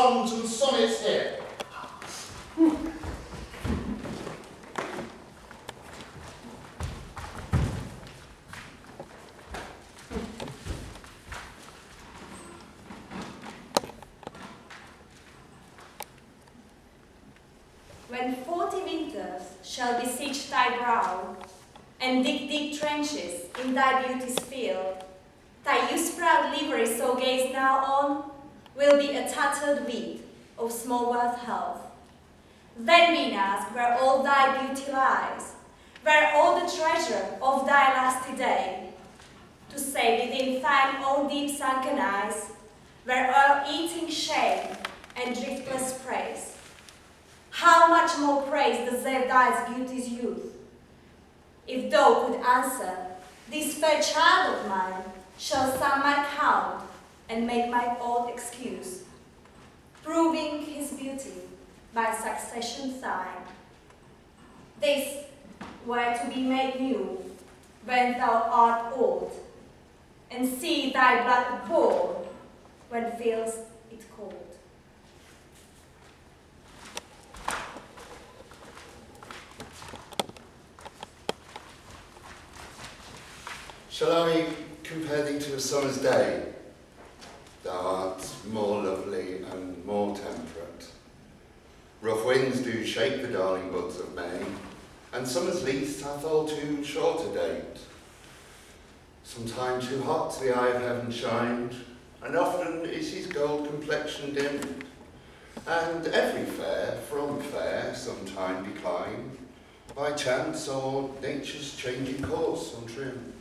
songs and sonnets here. When 40 winters shall besiege thy brow, and dig deep trenches in thy beauty's field, thy youth-proud livery so gazed now on, will be a tattered weed of small worth health. Then we ask where all thy beauty lies, where all the treasure of thy lasting day, to say within thine own deep sunken eyes, where eating shame and driftless praise. How much more praise deserve thy beauty's youth? If thou could answer, this fair child of mine shall sum my count and make my old excuse, proving his beauty by succession sign. This were to be made new when thou art old, and see thy blood pour when feels it cold. Shall I compare thee to a summer's day? Thou art more lovely and more temperate. Rough winds do shake the darling buds of May, and summer's lease hath all too short a date. Sometime too hot the eye of heaven shined, and often is his gold complexion dimmed, and every fair from fair sometime declined, by chance or nature's changing course untrimmed.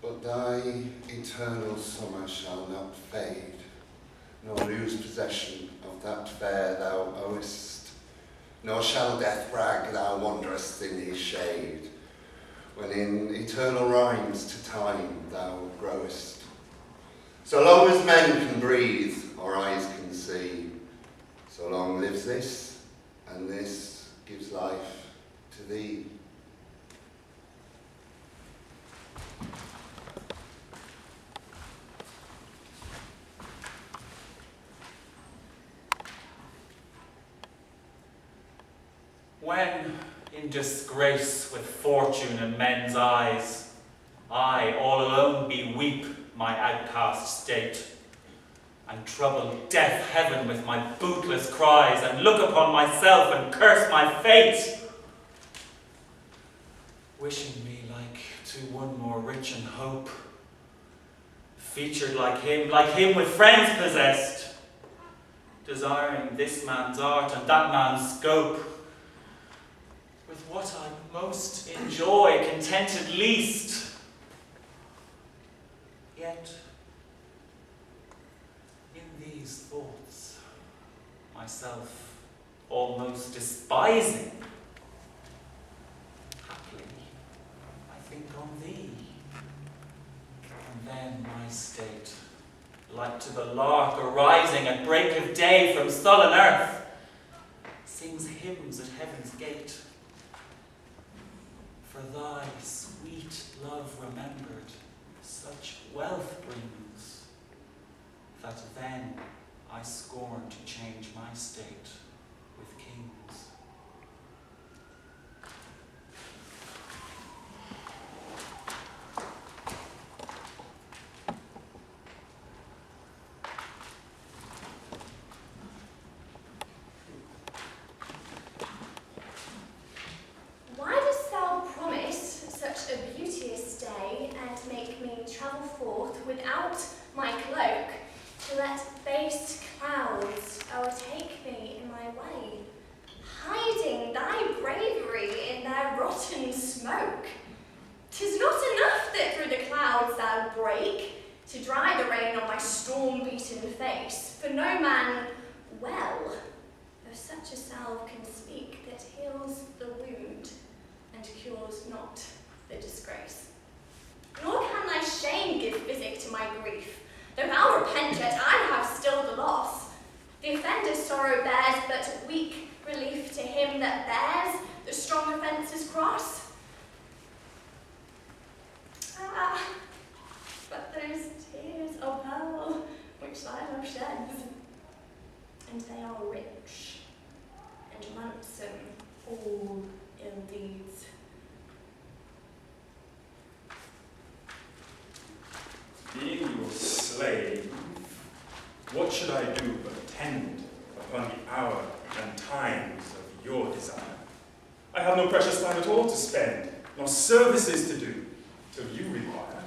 But thy eternal summer shall not fade, nor lose possession of that fair thou owest, nor shall death brag thou wanderest in his shade, when in eternal rhymes to time thou growest. So long as men can breathe, or eyes can see, so long lives this, and this gives life to thee. When, in disgrace with fortune and men's eyes, I all alone beweep my outcast state, and trouble deaf heaven with my bootless cries, and look upon myself and curse my fate, wishing me like to one more rich in hope, featured like him with friends possessed, desiring this man's art and that man's scope, with what I most enjoy, contented least. Yet, in these thoughts, myself almost despising, haply I think on thee, and then my state, like to the lark arising at break of day from sullen earth, sings hymns at heaven's gate. For thy sweet love remembered such wealth brings, that then I scorn to change my state with kings. Travel forth without my cloak, to let base clouds o'ertake me in my way, hiding thy bravery in their rotten smoke. 'Tis not enough that through the clouds thou break, to dry the rain on my storm-beaten face, for no man well of such a salve can speak that heals the wound and cures not the disgrace. Nor can thy shame give physic to my grief. Though thou repent yet, I have still the loss. The offender's sorrow bears but weak relief to him that bears the strong offence's cross. Ah, but those tears, O pearl, which thy love sheds, and they are rich and ransom all indeed. Being your slave, what should I do but attend upon the hour and times of your desire? I have no precious time at all to spend, nor services to do, till you require.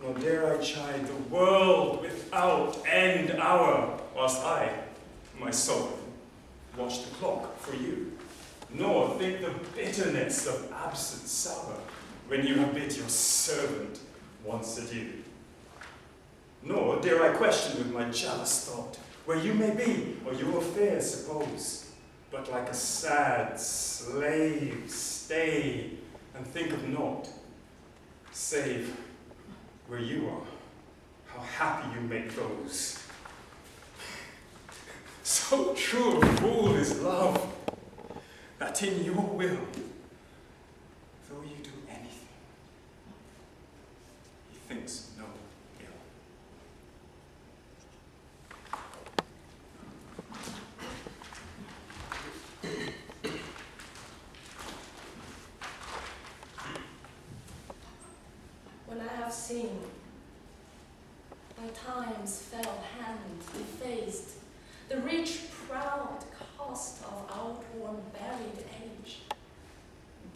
Nor dare I chide the world without end hour, whilst I, my soul, watch the clock for you. Nor think the bitterness of absent sour, when you have bid your servant once adieu. Nor dare I question with my jealous thought where you may be, or your affairs suppose, but like a sad slave stay and think of naught, save where you are, how happy you make those. So true a fool is love, that in your will, though you do anything, he thinks no ill. When I have seen my time's fell hand defaced, the rich proud cost of outworn buried age,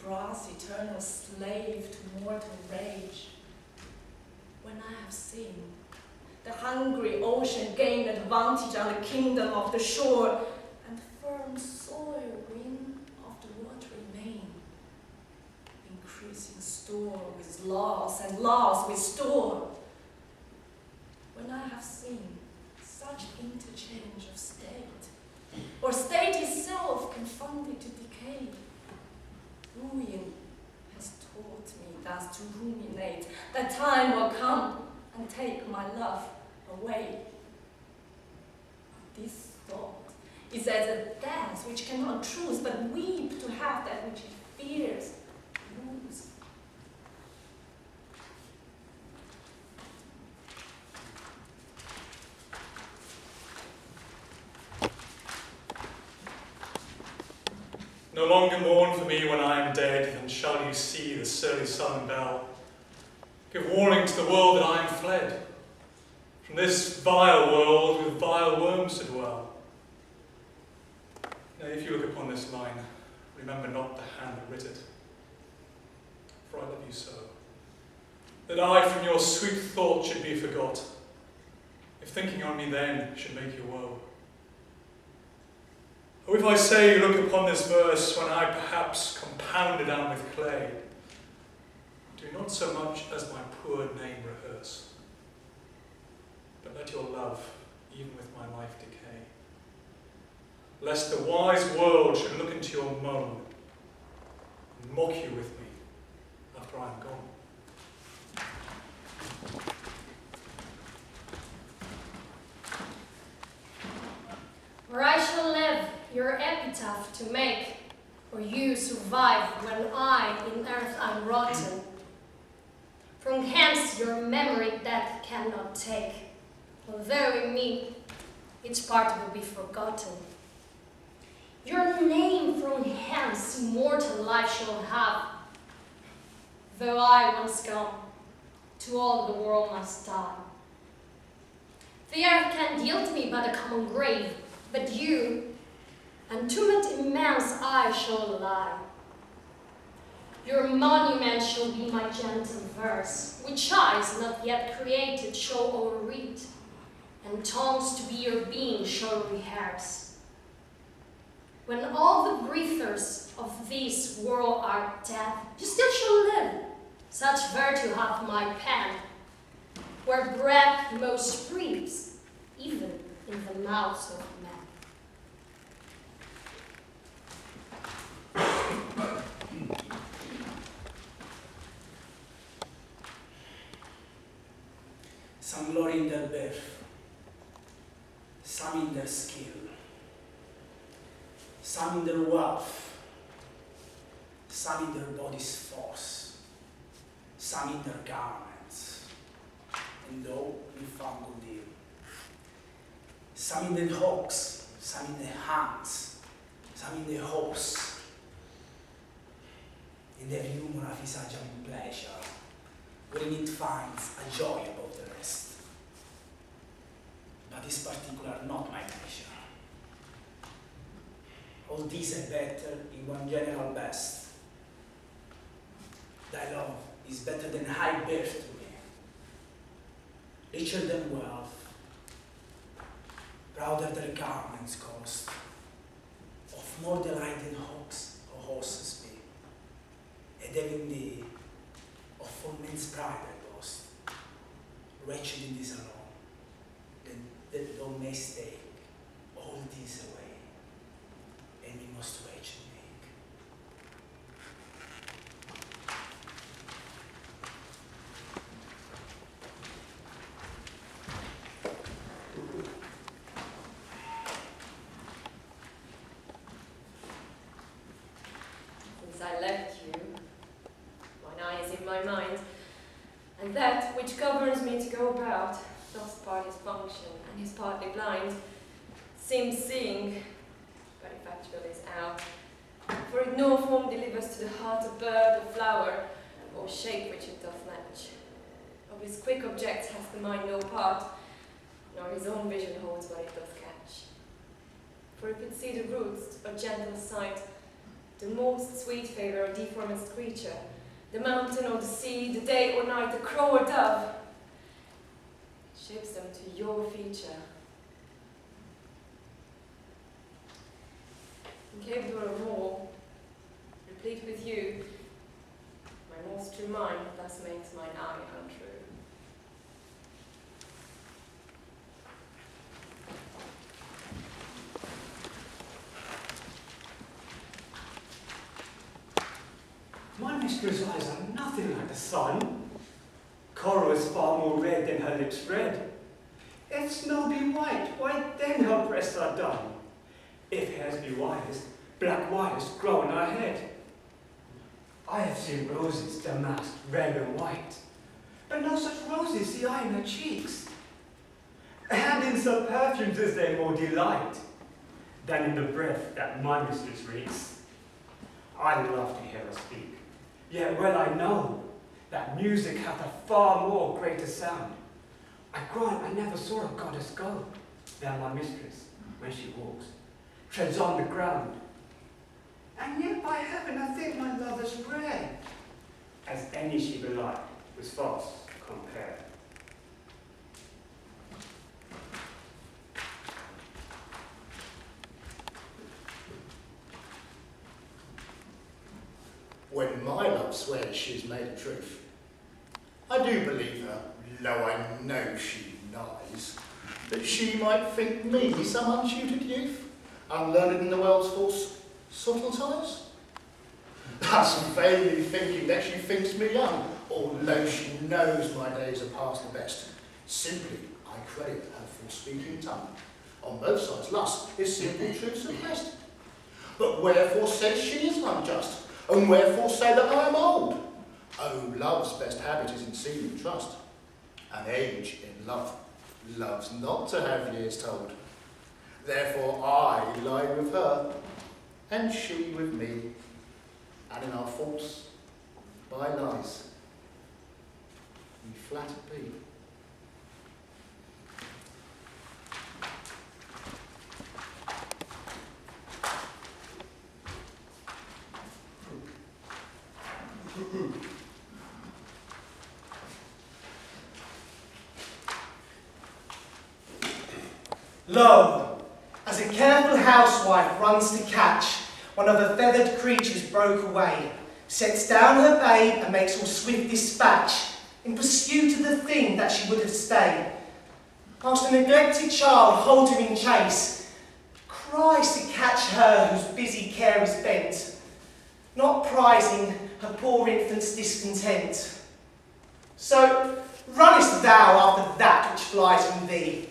brass eternal slave to mortal rage. When I have seen the hungry ocean gain advantage on the kingdom of the shore, and firm soil win of the watery main, increasing store with loss and loss with store. When I have seen such interchange of state, or state itself confounded to decay, ruin has taught me thus to ruminate, that time will come and take my love away. This thought is as a dance which cannot choose but weep to have that which it fears lose. No longer mourn for me when I am dead, then shall you see the surly sullen bell. Give warning to the world that I am fled, from this vile world with vile worms to dwell. Now if you look upon this line, remember not the hand that writ it, for I love you so, that I from your sweet thought should be forgot, if thinking on me then should make you woe. Or if I say look upon this verse when I perhaps compounded am with clay, do not so much as my poor name rehearse, but let your love even with my life decay, lest the wise world should look into your moan and mock you with me after I am gone. Or I shall live your epitaph to make, or you survive when I in earth am rotten. From hence your memory death cannot take, although in me its part will be forgotten. Your name from hence immortal life shall have, though I once gone, to all the world must die. The earth can yield me but a common grave, but you, and to it immense I shall lie. Your monument shall be my gentle verse, which eyes not yet created shall overread, and tongues to be your being shall rehearse. When all the breathers of this world are dead, you still shall live. Such virtue hath my pen, where breath most breathes, even in the mouths of men. Some glory in their birth, some in their skill, some in their wealth, some in their body's force, some in their garments, and all we found good deal. some in the hawks, some in the hounds, some in the horse. In every human of his agent pleasure, wherein it finds a joy above the rest. But this particular not my measure. All these are better in one general best. Thy love is better than high birth to me, richer than wealth, prouder than garments cost, of more delight than hawks or horses be, and having thee, of full men's pride I boast, wretched in this alone, that thou mayst take all these away, and we must wretched make. Since I left you, mine eye is in my mind, and that which governs me to go about doth part his function, and is partly blind, seems seeing, but effectual is out. For it no form delivers to the heart a bird, a flower, or shape which it doth match. Of his quick objects has the mind no part, nor his own vision holds what it doth catch. For if it see the roots of gentle sight, the most sweet favour or deformest creature, the mountain or the sea, the day or night, the crow or dove, shapes them to your feature. Incapable of more, replete with you, my most true mind thus makes mine eye untrue. My mistress' eyes are nothing like the sun. Coral is far more red than her lips red. If snow be white, why then her breasts are dun. If hairs be wires, black wires grow on her head. I have seen roses damasked red and white, but no such roses see I in her cheeks. And in some perfumes is there more delight than in the breath that my mistress reeks. I love to hear her speak, yet well I know that music hath a far more greater sound. I grant I never saw a goddess go than my mistress, when she walks, treads on the ground. And yet by heaven I think my love as rare as any she belike was false compared. When my love swears she's made a truth, I do believe her, though I know she lies, that she might think me some untutored youth, unlearned in the world's false subtle ties. Thus vainly thinking that she thinks me young, although she knows my days are past the best. Simply I credit her full speaking tongue. On both sides lust is simple truth suppressed. But wherefore says she is unjust? And wherefore say that I am old? Oh, love's best habit is in seeming trust. An age in love loves not to have years told. Therefore I lie with her, and she with me, and in our faults by lies we flatter be. Lo, as a careful housewife runs to catch one of her feathered creatures broke away, sets down her babe and makes all swift dispatch in pursuit of the thing that she would have stayed, whilst a neglected child holds her in chase, cries to catch her whose busy care is bent, not prizing her poor infant's discontent. So runnest thou after that which flies from thee,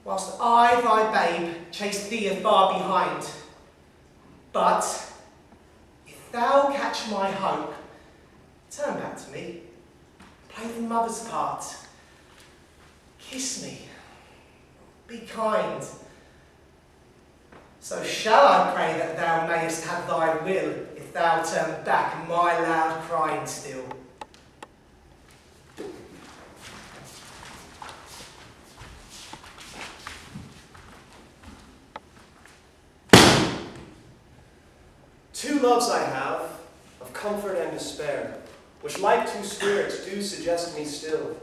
whilst I, thy babe, chase thee afar behind. But if thou catch my hope, turn back to me, play the mother's part, kiss me, be kind. So shall I pray that thou mayest have thy will, if thou turn back my loud crying still. Two loves I have, of comfort and despair, which like two spirits do suggest me still.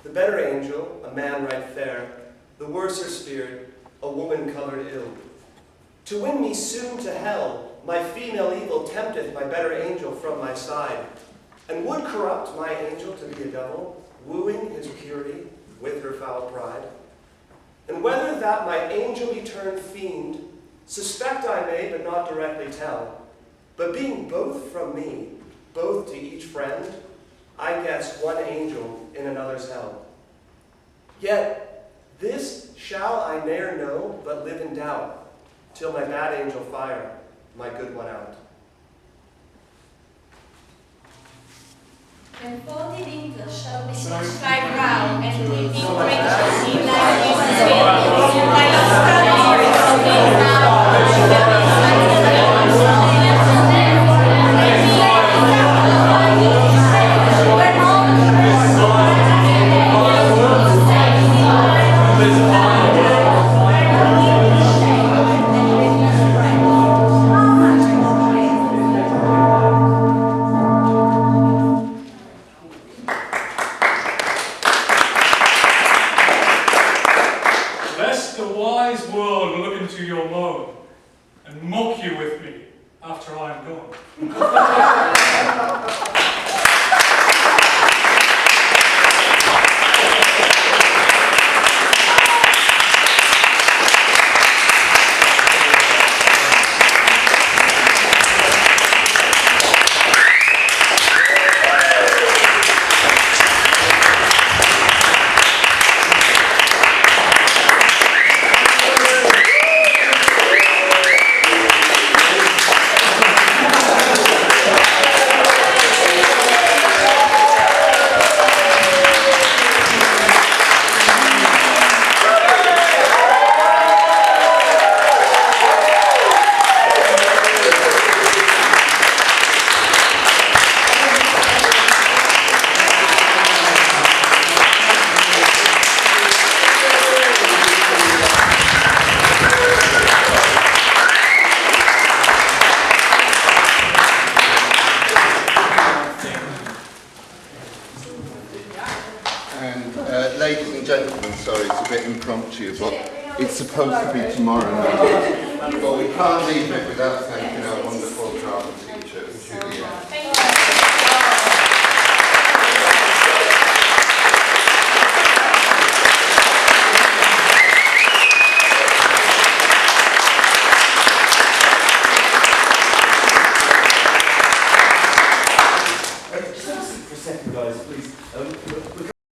The better angel, a man right fair, the worser spirit, a woman colored ill. To win me soon to hell, my female evil tempteth my better angel from my side, and would corrupt my angel to be a devil, wooing his purity with her foul pride. And whether that my angel be turned fiend, suspect I may, but not directly tell. But being both from me, both to each friend, I guess one angel in another's hell. Yet this shall I ne'er know, but live in doubt, till my bad angel fire my good one out. When 40 winters shall be stretched thy brow, and deep trenches in thy useless field, thy lost proud shall be Lest the wise world look into your moan and mock you with me after I am gone. Ladies and gentlemen, sorry, it's a bit impromptu, but it's supposed to be tomorrow night. But we can't leave it without thanking our wonderful drama teacher, Julie.